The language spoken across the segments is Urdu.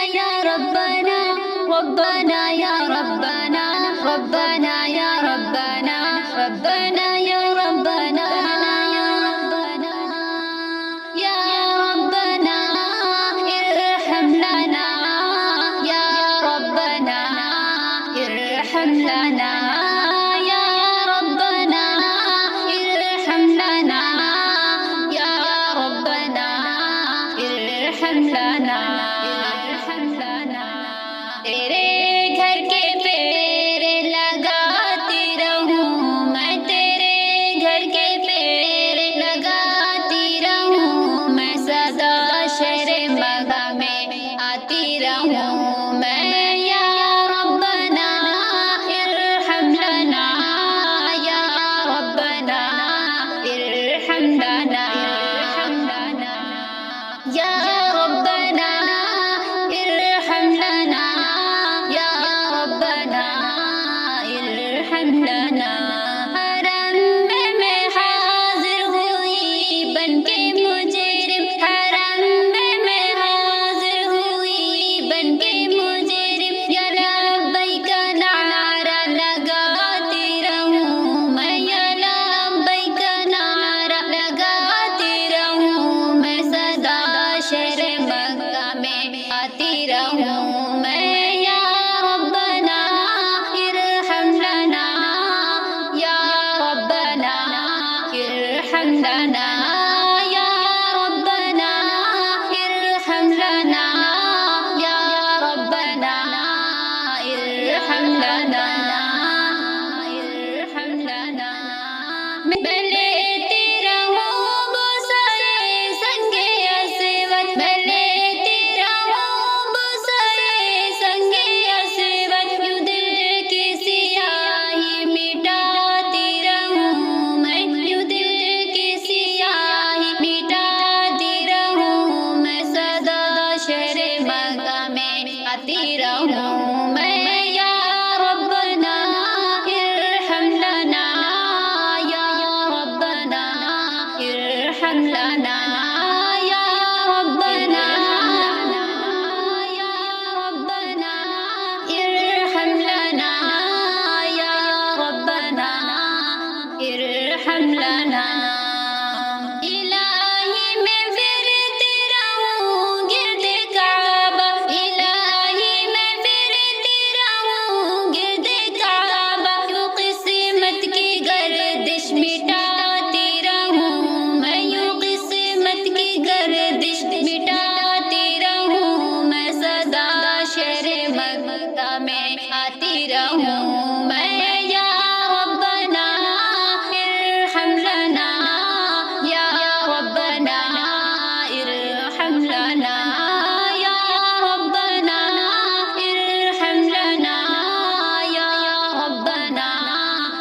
یا ربنا ربنا یا ربنا ربنا یا ربنا ربنا یا ربنا یا ربنا ارحم لنا یا ربنا ارحم لنا یا ربنا ارحم لنا یا ربنا ارحم لنا تیرے گھر کے پھیرے لگاتی رہوں میں تیرے گھر کے پھیرے لگاتی رہوں میں سدا شہر مکہ میں آتی رہوں میں یا ربنا ارحم لنا یا ربنا ارحم لنا یا ربنا ارحم لنا یا ربنا ارحم لنا حرم میں حاضر ہوئی بن کے مجرم حرم میں حاضر ہوئی بن کے مجرم یا لبیک نعرہ لگاتی رہوں میں یا لبیک نعرہ لگاتی رہوں میں سدا شہر مکہ میں آتی رہوں میں یا ربنا ارحم لنا یا ربنا ارحم لنا یا ربنا ارحم لنا یا ربنا ارحم لنا ارحم لنا میں لیتی رہوں بوسے سنگ اسود میں لیتی رہوں بوسے سنگ اسود یوں دل کی سیاہی مٹاتی رہوں میں یوں دل کی سیاہی مٹاتی رہوں میں سدا شہر مکہ میں آتی رہوں میں یا ربنا ارحم لنا یا ربنا ارحم لنا یا ربنا یا ربنا ارحم لنا یا ربنا ارحم لنا الہی میں پھرتی رہوں گرد کعبہ الہی میں پھرتی رہوں گرد کعبہ یوں قسمت کی گردش مٹاتی رہوں میں یوں قسمت کی گردش مٹاتی رہوں میں سدا شہر مکہ میں آتی رہوں میں یا ربنا ارحم لنا یا ربنا ارحم لنا یا ربنا ارحم لنا یا ربنا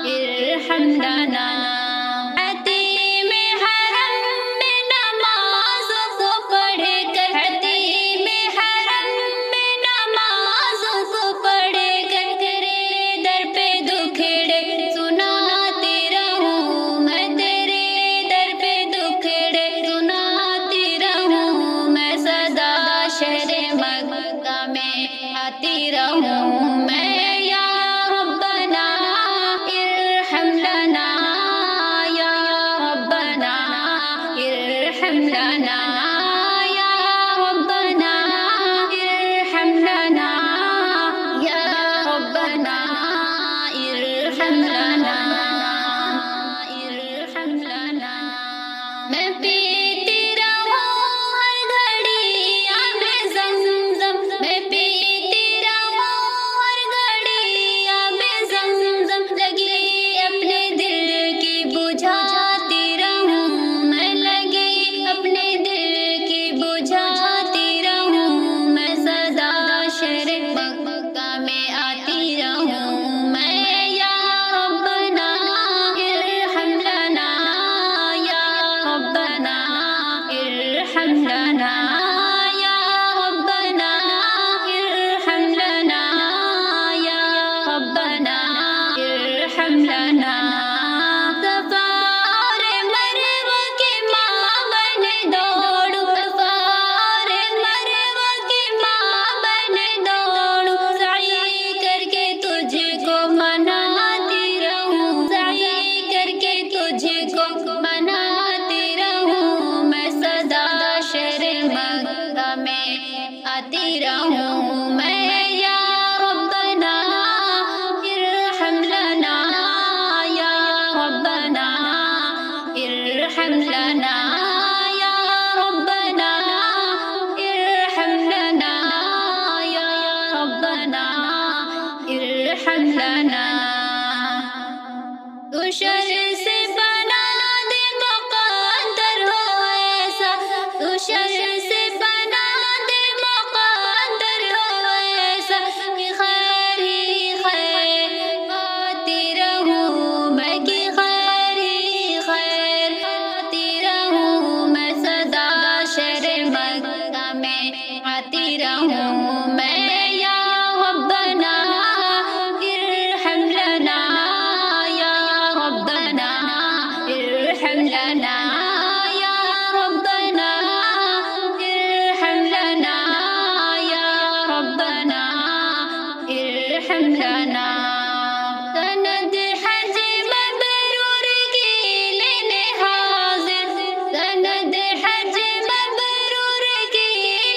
ارحم لنا حتیم حرم میں نماز کو پڑھ کر حتیم حرم میں نماز کو پڑھ کر تیرے در پہ دکھڑے سناتی رہوں میں تیرے در پہ دکھڑے سناتی رہوں میں سدا شہر مکہ میں آتی رہوں میں یا ربنا ارحم لنا یا ربنا ارحم لنا یا ربنا ارحم لنا یا ربنا ارحم لنا ارحم لنا میں پیتی رہوں ہر گھڑی آب زمزم میں پیتی رہوں ہر آتی رہوں میں یا ربنا ارحم لنا یا ربنا ارحم لنا یا ربنا ارحم لنا یا ربنا ارحم لنا تو شر سے بنا دے مقدر ہو ایسا تو شر سے بنا دے مقدر ہو ایسا کہ خیر ہی خیر آتی رہوں میں کہ خیر ہی خیر آتی رہوں میں سدا شہر مکہ میں آتی رہوں میں یا ربنا ارحم لنا یا ربنا ارحم لنا یا ربنا ارحم لنا یا ربنا ارحم لنا سند حج مبرور کی لینے حاضر سند حج مبرور کی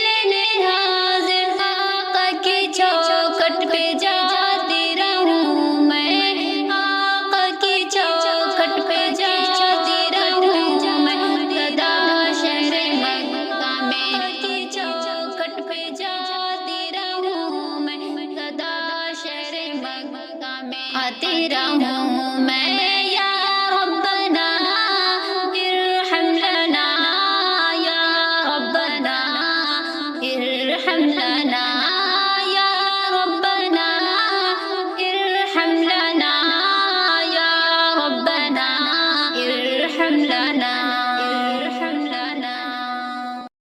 لینے حاضر آقا کی چوکھٹ پہ جاتی رہوں میں آقا کی چوکھٹ پہ جاتی رہوں میں سدا شہر مکہ میں کی چوکھٹ پہ جاتی رہوں میں سدا شہر مکہ میں آتی رہوں میں یا ربنا ارحم لنا یا ربنا ارحم لنا یا ربنا ارحم لنا یا ربنا ارحم لنا